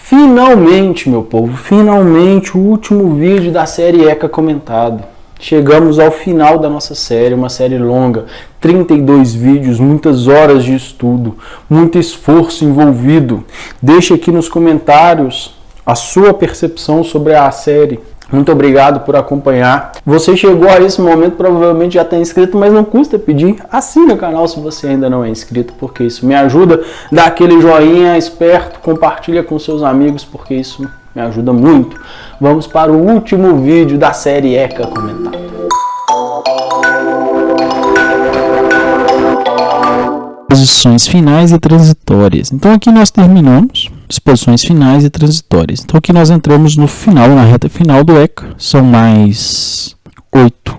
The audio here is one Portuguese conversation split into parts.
Finalmente, meu povo, finalmente o último vídeo da série ECA comentado. Chegamos ao final da nossa série, uma série longa, 32 vídeos, muitas horas de estudo, muito esforço envolvido. Deixe aqui nos comentários a sua percepção sobre a série. Muito obrigado por acompanhar. Você chegou a esse momento, provavelmente já está inscrito, mas não custa pedir. Assine o canal se você ainda não é inscrito, porque isso me ajuda. Dá aquele joinha esperto, compartilha com seus amigos, porque isso me ajuda muito. Vamos para o último vídeo da série ECA comentado. Disposições finais e transitórias. Então aqui nós terminamos disposições finais e transitórias. Então aqui nós entramos no final, na reta final do ECA. São mais 8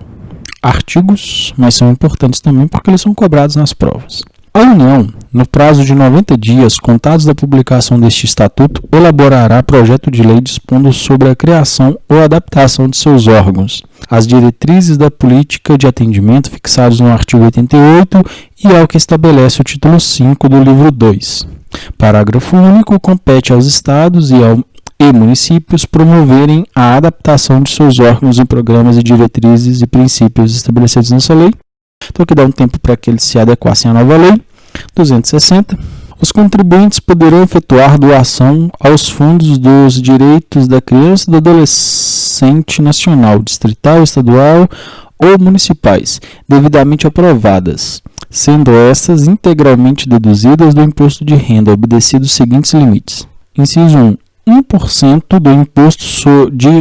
artigos, mas são importantes também porque eles são cobrados nas provas. A União, no prazo de 90 dias, contados da publicação deste Estatuto, elaborará projeto de lei dispondo sobre a criação ou adaptação de seus órgãos, as diretrizes da política de atendimento fixados no artigo 88 e ao que estabelece o título 5 do livro 2. Parágrafo único. Compete aos Estados e municípios promoverem a adaptação de seus órgãos em programas e diretrizes e princípios estabelecidos nessa lei. Então, aqui dá um tempo para que eles se adequassem à nova lei. 260. Os contribuintes poderão efetuar doação aos fundos dos direitos da criança e do adolescente nacional, distrital, estadual ou municipais, devidamente aprovadas, sendo estas integralmente deduzidas do imposto de renda, obedecidos os seguintes limites. Inciso 1. 1% do imposto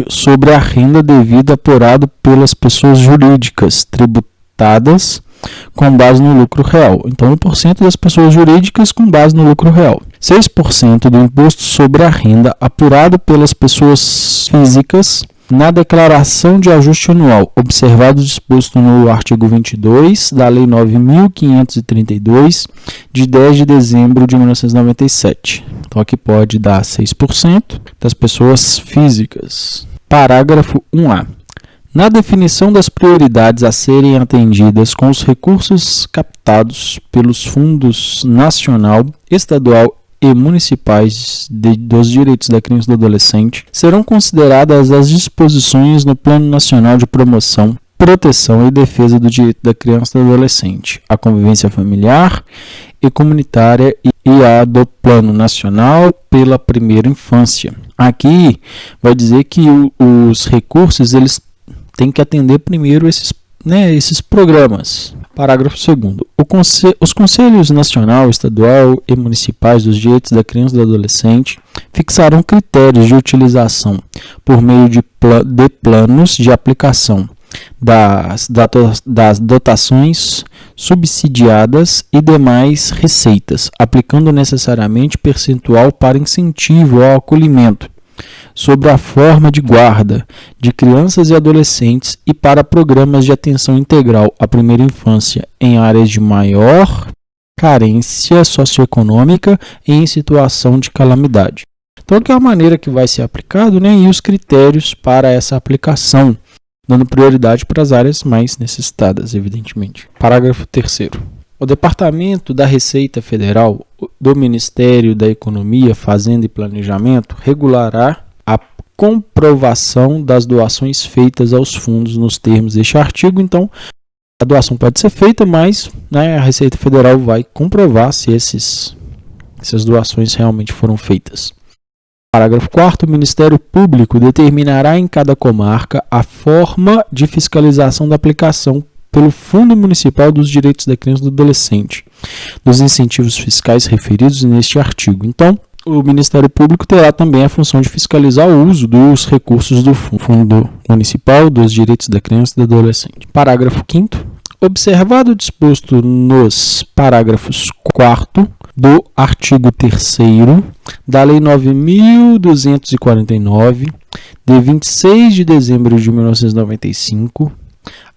sobre a renda devida apurado pelas pessoas jurídicas tributadas com base no lucro real. Então, 1% das pessoas jurídicas com base no lucro real. 6% do imposto sobre a renda apurado pelas pessoas físicas na declaração de ajuste anual, observado o disposto no artigo 22 da Lei 9.532, de 10 de dezembro de 1997. Então, aqui pode dar 6% das pessoas físicas. Parágrafo 1A. Na definição das prioridades a serem atendidas com os recursos captados pelos fundos nacional, estadual e municipais dos direitos da criança e do adolescente, serão consideradas as disposições no Plano Nacional de Promoção, Proteção e Defesa do Direito da Criança e do Adolescente, a convivência familiar e comunitária e a do Plano Nacional pela Primeira Infância. Aqui vai dizer que os recursos eles têm que atender primeiro esses programas. Parágrafo 2º. Os Conselhos Nacional, Estadual e Municipais dos Direitos da Criança e do Adolescente fixarão critérios de utilização por meio de planos de aplicação das dotações subsidiadas e demais receitas, aplicando necessariamente percentual para incentivo ao acolhimento, sobre a forma de guarda de crianças e adolescentes e para programas de atenção integral à primeira infância em áreas de maior carência socioeconômica e em situação de calamidade. Então, que é a maneira que vai ser aplicado, e os critérios para essa aplicação, dando prioridade para as áreas mais necessitadas, evidentemente. Parágrafo 3º. O Departamento da Receita Federal do Ministério da Economia, Fazenda e Planejamento regulará a comprovação das doações feitas aos fundos nos termos deste artigo. Então, a doação pode ser feita, mas a Receita Federal vai comprovar se essas doações realmente foram feitas. Parágrafo 4º. O Ministério Público determinará em cada comarca a forma de fiscalização da aplicação pelo Fundo Municipal dos Direitos da Criança e do Adolescente, dos incentivos fiscais referidos neste artigo. Então, o Ministério Público terá também a função de fiscalizar o uso dos recursos do Fundo Municipal dos Direitos da Criança e do Adolescente. Parágrafo 5º. Observado o disposto nos parágrafos 4º do artigo 3º da Lei 9.249, de 26 de dezembro de 1995,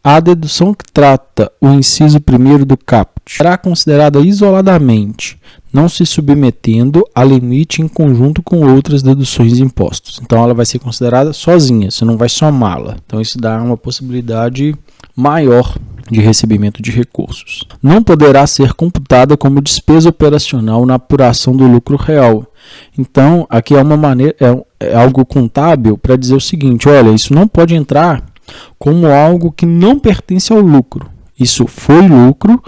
a dedução que trata o inciso 1º do caput será considerada isoladamente, não se submetendo a limite em conjunto com outras deduções de impostos. Então, ela vai ser considerada sozinha, você não vai somá-la. Então, isso dá uma possibilidade maior de recebimento de recursos. Não poderá ser computada como despesa operacional na apuração do lucro real, Então, aqui é uma maneira, é algo contábil para dizer o seguinte: olha, isso não pode entrar como algo que não pertence ao lucro. Isso foi lucro,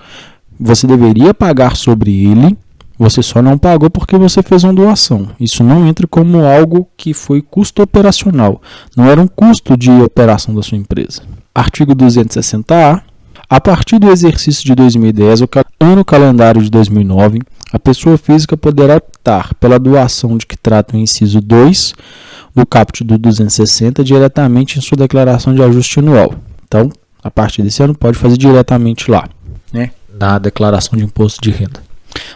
você deveria pagar sobre ele, você só não pagou porque você fez uma doação. Isso não entra como algo que foi custo operacional, não era um custo de operação da sua empresa. Artigo 260A. A partir do exercício de 2010, ano calendário de 2009, a pessoa física poderá optar pela doação de que trata o inciso 2 do caput do 260 diretamente em sua declaração de ajuste anual. Então, a partir desse ano, pode fazer diretamente lá, né, na declaração de imposto de renda.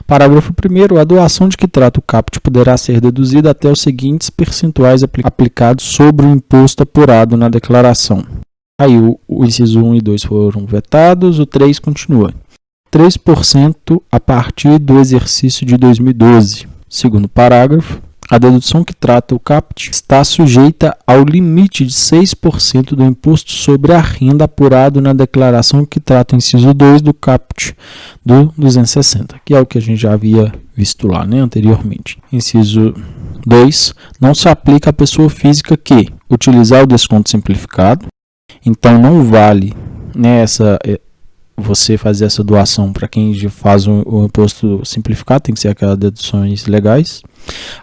Parágrafo 1º. A doação de que trata o caput poderá ser deduzida até os seguintes percentuais aplicados sobre o imposto apurado na declaração. Aí o inciso 1 e 2 foram vetados, o 3 continua. 3% a partir do exercício de 2012. Segundo parágrafo, a dedução que trata o caput está sujeita ao limite de 6% do imposto sobre a renda apurado na declaração que trata o inciso 2 do caput do 260, que é o que a gente já havia visto lá, né, anteriormente. Inciso 2. Não se aplica à pessoa física que utilizar o desconto simplificado. Então, não vale, né, você fazer essa doação para quem faz o imposto simplificado, tem que ser aquelas deduções legais.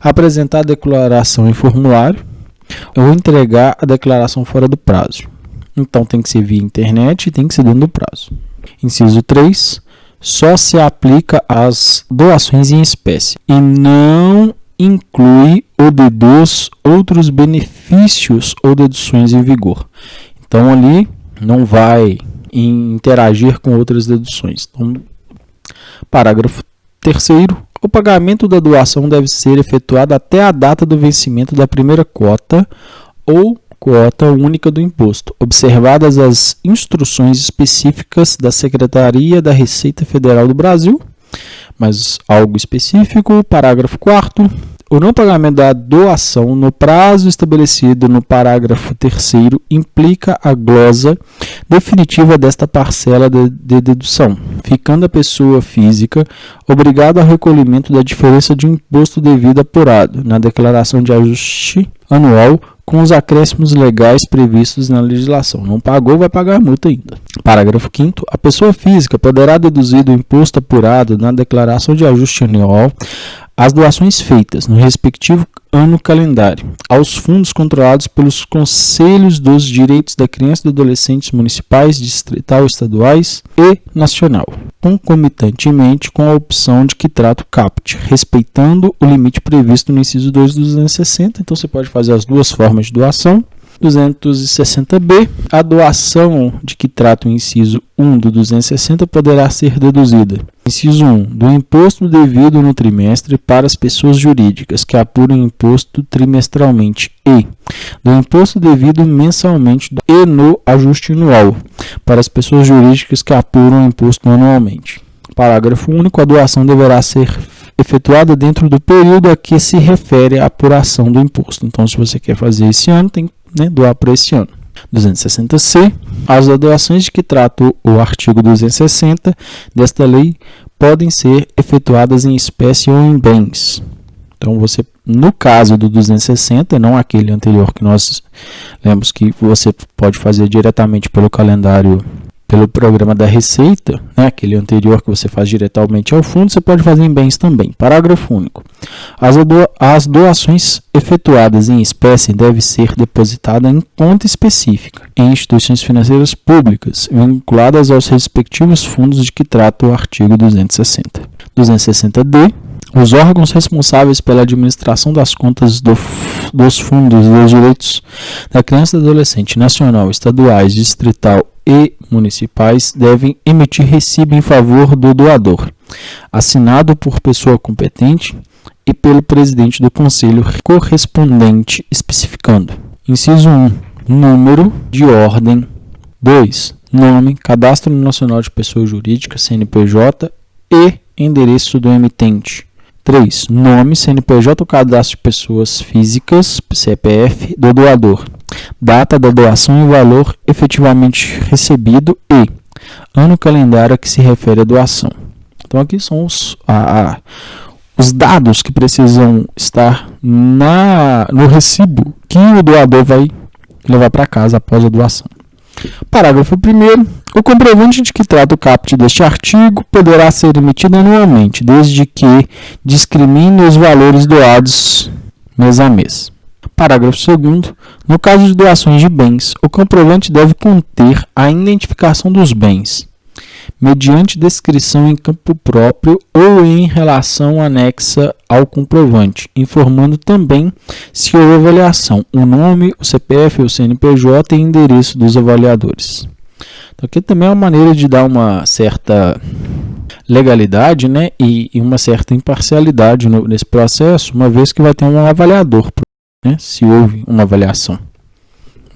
Apresentar a declaração em formulário ou entregar a declaração fora do prazo. Então, tem que ser via internet e tem que ser dentro do prazo. Inciso 3. Só se aplica às doações em espécie e não inclui ou deduz outros benefícios ou deduções em vigor. Então, ali não vai interagir com outras deduções. Então, parágrafo 3º. O pagamento da doação deve ser efetuado até a data do vencimento da primeira quota ou quota única do imposto, observadas as instruções específicas da Secretaria da Receita Federal do Brasil, mas algo específico. Parágrafo 4º. O não pagamento da doação no prazo estabelecido no parágrafo 3º implica a glosa definitiva desta parcela de dedução, ficando a pessoa física obrigada ao recolhimento da diferença de imposto devido apurado na declaração de ajuste anual com os acréscimos legais previstos na legislação. Não pagou, vai pagar a multa ainda. Parágrafo 5º. A pessoa física poderá deduzir do imposto apurado na declaração de ajuste anual as doações feitas no respectivo ano calendário aos fundos controlados pelos Conselhos dos Direitos da Criança e do Adolescente municipais, distrital, estaduais e nacional, concomitantemente com a opção de que trata o caput, respeitando o limite previsto no inciso 2 do 260. Então, você pode fazer as duas formas de doação. 260B. A doação de que trata o inciso 1 do 260 poderá ser deduzida. Inciso 1. Do imposto devido no trimestre para as pessoas jurídicas que apuram imposto trimestralmente e do imposto devido mensalmente e no ajuste anual para as pessoas jurídicas que apuram imposto anualmente. Parágrafo único. A doação deverá ser efetuada dentro do período a que se refere a apuração do imposto. Então, se você quer fazer esse ano, tem que doar para esse ano. 260C. As doações de que trata o artigo 260 desta lei podem ser efetuadas em espécie ou em bens. Então, você, no caso do 260, não aquele anterior que nós lemos que você pode fazer diretamente pelo calendário, pelo programa da Receita, né, aquele anterior que você faz diretamente ao fundo, você pode fazer em bens também. Parágrafo único. As doações efetuadas em espécie devem ser depositadas em conta específica em instituições financeiras públicas, vinculadas aos respectivos fundos de que trata o artigo 260. 260D. Os órgãos responsáveis pela administração das contas dos fundos dos direitos da criança e do adolescente nacional, estaduais, distrital e municipais devem emitir recibo em favor do doador, assinado por pessoa competente e pelo presidente do conselho correspondente, especificando: inciso 1, número de ordem; 2, nome, cadastro nacional de pessoa jurídica, CNPJ e endereço do emitente; 3, nome, CNPJ ou cadastro de pessoas físicas, CPF, do doador; data da doação e valor efetivamente recebido e ano calendário a que se refere a doação. Então, aqui são os dados que precisam estar no recibo que o doador vai levar para casa após a doação. Parágrafo 1º. O comprovante de que trata o caput deste artigo poderá ser emitido anualmente, desde que discrimine os valores doados mês a mês. Parágrafo 2º. No caso de doações de bens, o comprovante deve conter a identificação dos bens, mediante descrição em campo próprio ou em relação anexa ao comprovante, informando também, se houver avaliação, o nome, o CPF, o CNPJ e endereço dos avaliadores. Então, aqui também é uma maneira de dar uma certa legalidade, né, e uma certa imparcialidade nesse processo, uma vez que vai ter um avaliador, né, se houve uma avaliação.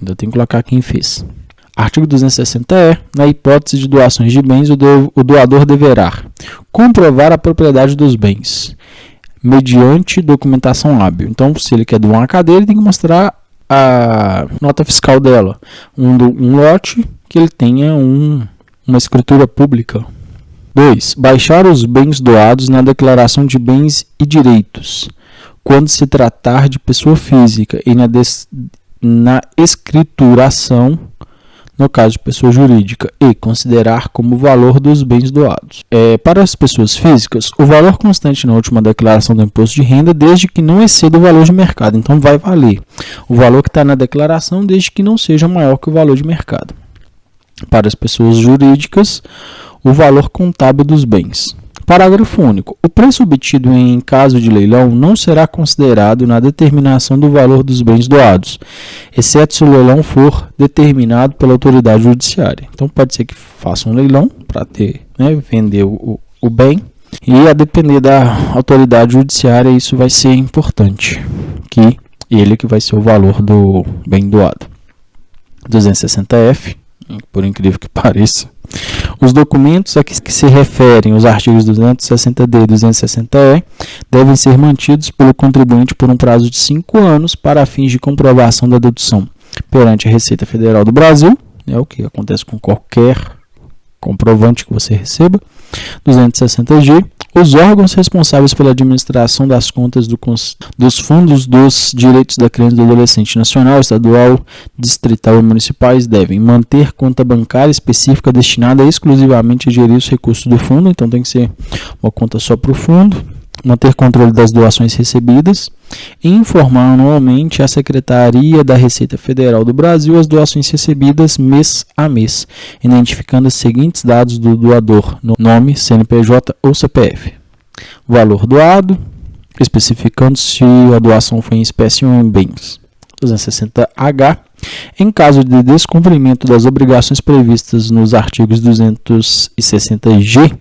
Então, tem que colocar quem fez. Artigo 260-E. Na hipótese de doações de bens, o doador deverá comprovar a propriedade dos bens mediante documentação hábil. Então, se ele quer doar uma cadeira, ele tem que mostrar a nota fiscal dela, um lote que ele tenha uma escritura pública. 2. Baixar os bens doados na declaração de bens e direitos, quando se tratar de pessoa física, e na escrituração, no caso de pessoa jurídica, e considerar como valor dos bens doados. Para as pessoas físicas, o valor constante na última declaração do imposto de renda, desde que não exceda o valor de mercado. Então, vai valer o valor que está na declaração, desde que não seja maior que o valor de mercado. Para as pessoas jurídicas, o valor contábil dos bens. Parágrafo único. O preço obtido em caso de leilão não será considerado na determinação do valor dos bens doados, exceto se o leilão for determinado pela autoridade judiciária. Então, pode ser que faça um leilão para vender o bem, e a depender da autoridade judiciária, isso vai ser importante, que ele que vai ser o valor do bem doado. 260-F, por incrível que pareça. Os documentos a que se referem os artigos 260-D e 260-E devem ser mantidos pelo contribuinte por um prazo de 5 anos para fins de comprovação da dedução perante a Receita Federal do Brasil, o que acontece com qualquer comprovante que você receba. 260-G. Os órgãos responsáveis pela administração das contas dos fundos dos direitos da criança e do adolescente nacional, estadual, distrital e municipais devem manter conta bancária específica destinada exclusivamente a gerir os recursos do fundo, então tem que ser uma conta só para o fundo, manter controle das doações recebidas e informar anualmente à Secretaria da Receita Federal do Brasil as doações recebidas mês a mês, identificando os seguintes dados do doador: nome, CNPJ ou CPF. Valor doado, especificando se a doação foi em espécie ou em bens. 260-H. Em caso de descumprimento das obrigações previstas nos artigos 260-G,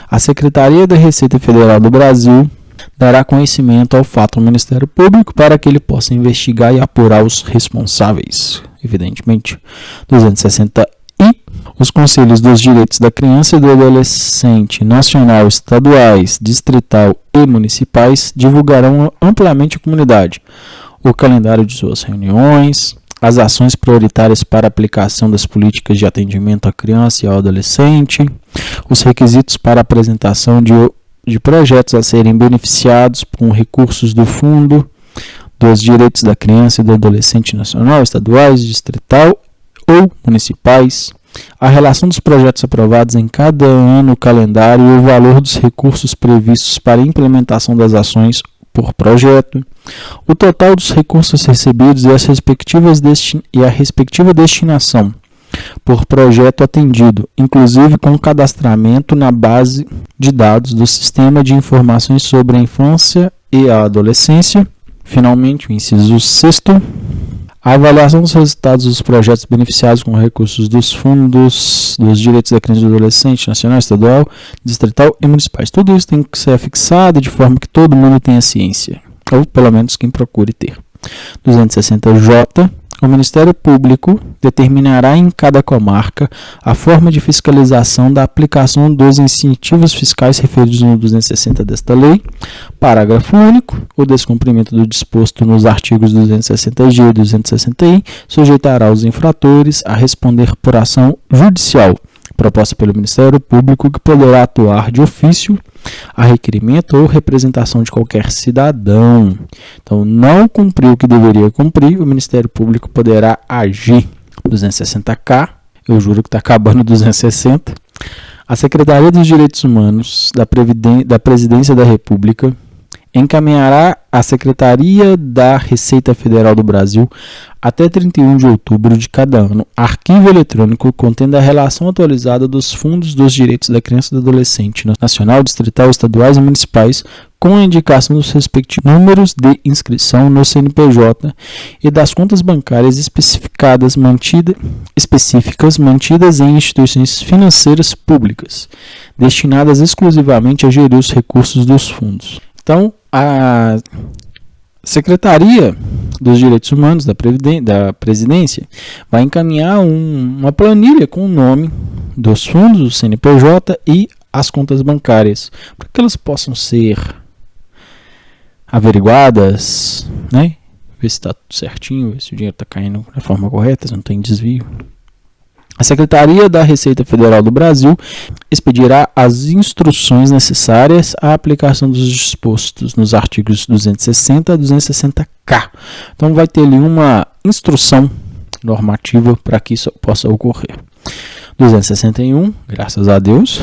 a Secretaria da Receita Federal do Brasil dará conhecimento ao fato ao Ministério Público para que ele possa investigar e apurar os responsáveis, evidentemente. 260-I. Os Conselhos dos Direitos da Criança e do Adolescente nacional, estaduais, distrital e municipais divulgarão amplamente à comunidade o calendário de suas reuniões, as ações prioritárias para a aplicação das políticas de atendimento à criança e ao adolescente, os requisitos para a apresentação de projetos a serem beneficiados com recursos do Fundo dos Direitos da Criança e do Adolescente nacional, estaduais, distrital ou municipais, a relação dos projetos aprovados em cada ano, o calendário e o valor dos recursos previstos para a implementação das ações por projeto, o total dos recursos recebidos e a respectiva destinação por projeto atendido, inclusive com cadastramento na base de dados do Sistema de Informações sobre a Infância e a Adolescência. Finalmente, o inciso 6º, a avaliação dos resultados dos projetos beneficiados com recursos dos fundos dos direitos da criança e do adolescente nacional, estadual, distrital e municipais. Tudo isso tem que ser fixado de forma que todo mundo tenha ciência, ou pelo menos quem procure ter. 260J. O Ministério Público determinará em cada comarca a forma de fiscalização da aplicação dos incentivos fiscais referidos no 260 desta lei. Parágrafo único. O descumprimento do disposto nos artigos 260G e 260I sujeitará os infratores a responder por ação judicial proposta pelo Ministério Público, que poderá atuar de ofício a requerimento ou representação de qualquer cidadão. Então, não cumpriu o que deveria cumprir, o Ministério Público poderá agir. 260K, eu juro que está acabando 260. A Secretaria dos Direitos Humanos da Presidência da República encaminhará à Secretaria da Receita Federal do Brasil, até 31 de outubro de cada ano, arquivo eletrônico contendo a relação atualizada dos fundos dos direitos da criança e do adolescente, nacional, distrital, estaduais e municipais, com a indicação dos respectivos números de inscrição no CNPJ e das contas bancárias específicas mantidas em instituições financeiras públicas, destinadas exclusivamente a gerir os recursos dos fundos. Então, a Secretaria dos Direitos Humanos da Presidência vai encaminhar uma planilha com o nome dos fundos, do CNPJ e as contas bancárias, para que elas possam ser averiguadas, né? Ver se está tudo certinho, ver se o dinheiro está caindo da forma correta, se não tem desvio. A Secretaria da Receita Federal do Brasil expedirá as instruções necessárias à aplicação dos dispostos nos artigos 260 a 260K. Então, vai ter ali uma instrução normativa para que isso possa ocorrer. 261, graças a Deus.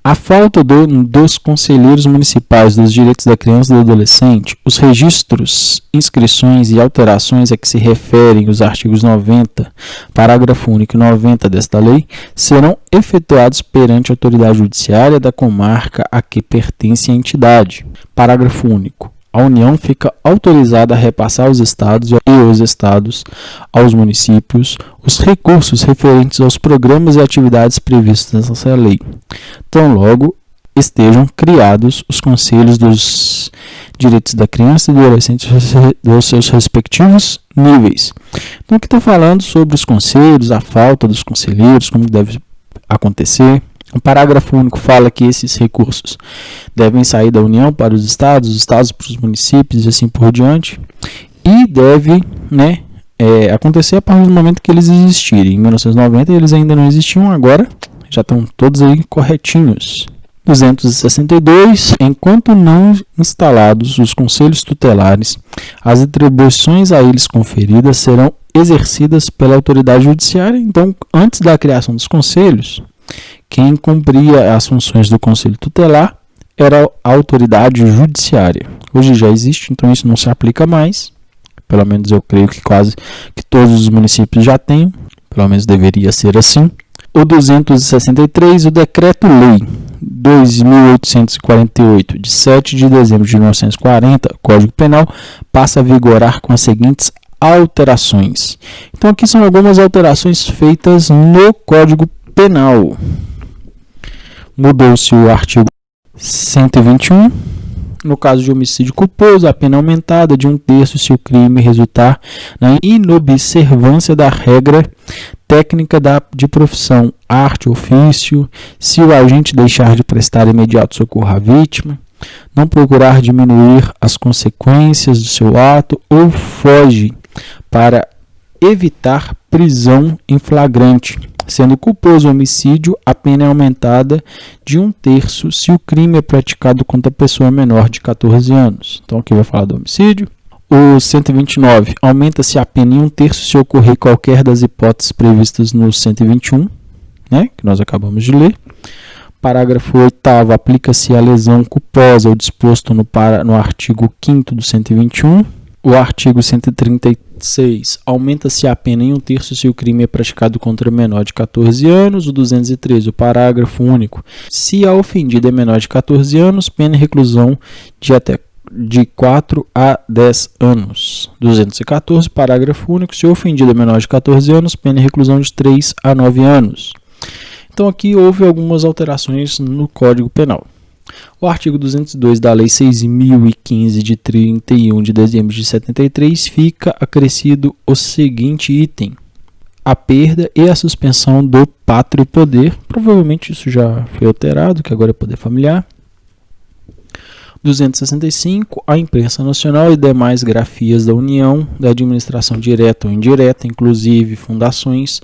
A falta dos conselheiros municipais dos direitos da criança e do adolescente, os registros, inscrições e alterações a que se referem os artigos 90, parágrafo único e 90 desta lei, serão efetuados perante a autoridade judiciária da comarca a que pertence a entidade. Parágrafo único. A União fica autorizada a repassar aos estados e os estados aos municípios os recursos referentes aos programas e atividades previstos nessa lei, tão logo estejam criados os conselhos dos direitos da criança e do adolescente dos seus respectivos níveis. Então, aqui estou falando sobre os conselhos, a falta dos conselheiros, como deve acontecer. O parágrafo único fala que esses recursos devem sair da União para os estados para os municípios e assim por diante. E deve, acontecer a partir do momento que eles existirem. Em 1990 eles ainda não existiam, agora já estão todos aí corretinhos. 262. Enquanto não instalados os conselhos tutelares, as atribuições a eles conferidas serão exercidas pela autoridade judiciária. Então, antes da criação dos conselhos, quem cumpria as funções do conselho tutelar era a autoridade judiciária. Hoje já existe, então isso não se aplica mais. Pelo menos eu creio que quase que todos os municípios já têm. Pelo menos deveria ser assim. O 263, o Decreto-Lei 2.848, de 7 de dezembro de 1940, Código Penal, passa a vigorar com as seguintes alterações. Então aqui são algumas alterações feitas no Código Penal. Mudou-se o artigo 121. No caso de homicídio culposo, a pena aumentada de 1/3 se o crime resultar na inobservância da regra técnica de profissão, arte, ofício, se o agente deixar de prestar imediato socorro à vítima, não procurar diminuir as consequências do seu ato ou foge para evitar prisão em flagrante. Sendo culposo o homicídio, a pena é aumentada de 1/3 se o crime é praticado contra pessoa menor de 14 anos. Então aqui vai falar do homicídio. O 129, aumenta-se a pena em 1/3 se ocorrer qualquer das hipóteses previstas no 121, que nós acabamos de ler. Parágrafo 8º, aplica-se a lesão culposa, o disposto no artigo 5º do 121. O artigo 136, aumenta-se a pena em 1/3 se o crime é praticado contra menor de 14 anos. O 213, o parágrafo único. Se a ofendida é menor de 14 anos, pena e reclusão de 4 a 10 anos. 214, parágrafo único. Se a ofendida é menor de 14 anos, pena e reclusão de 3 a 9 anos. Então aqui houve algumas alterações no Código Penal. O artigo 202 da Lei 6.015 de 31 de dezembro de 73 fica acrescido o seguinte item: a perda e a suspensão do pátrio poder. Provavelmente isso já foi alterado, que agora é poder familiar. 265. A imprensa nacional e demais grafias da União, da administração direta ou indireta, inclusive fundações,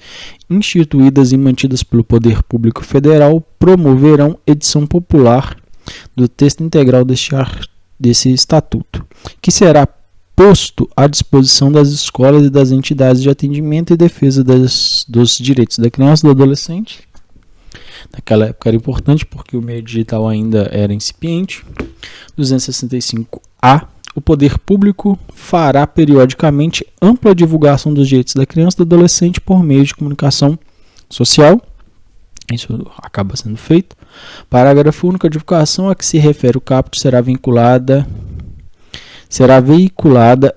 instituídas e mantidas pelo Poder Público Federal, promoverão edição popular do texto integral desse estatuto, que será posto à disposição das escolas e das entidades de atendimento e defesa dos direitos da criança e do adolescente. Naquela época era importante porque o meio digital ainda era incipiente. 265A. O poder público fará periodicamente ampla divulgação dos direitos da criança e do adolescente por meio de comunicação social. Isso acaba sendo feito. Parágrafo único. A divulgação a que se refere o caput será veiculada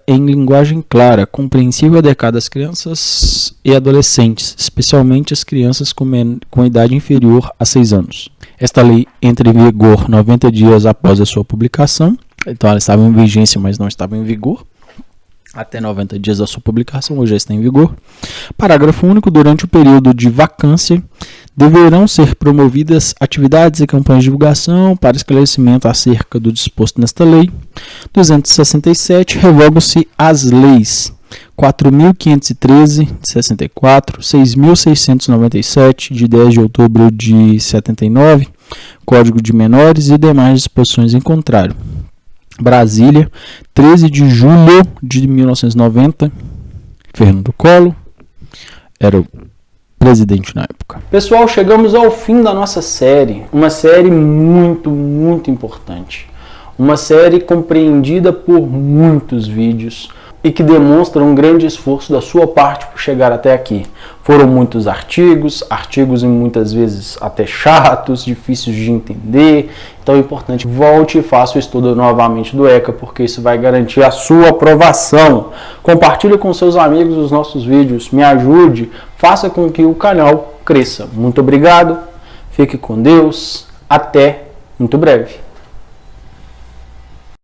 em linguagem clara, compreensível e adequada às crianças e adolescentes, especialmente as crianças com idade inferior a 6 anos. Esta lei entra em vigor 90 dias após a sua publicação. Então ela estava em vigência, mas não estava em vigor. Até 90 dias da sua publicação, hoje já está em vigor. Parágrafo único. Durante o período de vacância, deverão ser promovidas atividades e campanhas de divulgação para esclarecimento acerca do disposto nesta lei. 267. Revogam-se as leis 4.513 de 64, 6.697 de 10 de outubro de 79, Código de Menores e demais disposições em contrário. Brasília, 13 de julho de 1990, Fernando Collor era o presidente na época. Pessoal, chegamos ao fim da nossa série, uma série muito, muito importante. Uma série compreendida por muitos vídeos e que demonstra um grande esforço da sua parte por chegar até aqui. Foram muitos artigos e muitas vezes até chatos, difíceis de entender. Então é importante, volte e faça o estudo novamente do ECA, porque isso vai garantir a sua aprovação. Compartilhe com seus amigos os nossos vídeos, me ajude, faça com que o canal cresça. Muito obrigado, fique com Deus, até muito breve.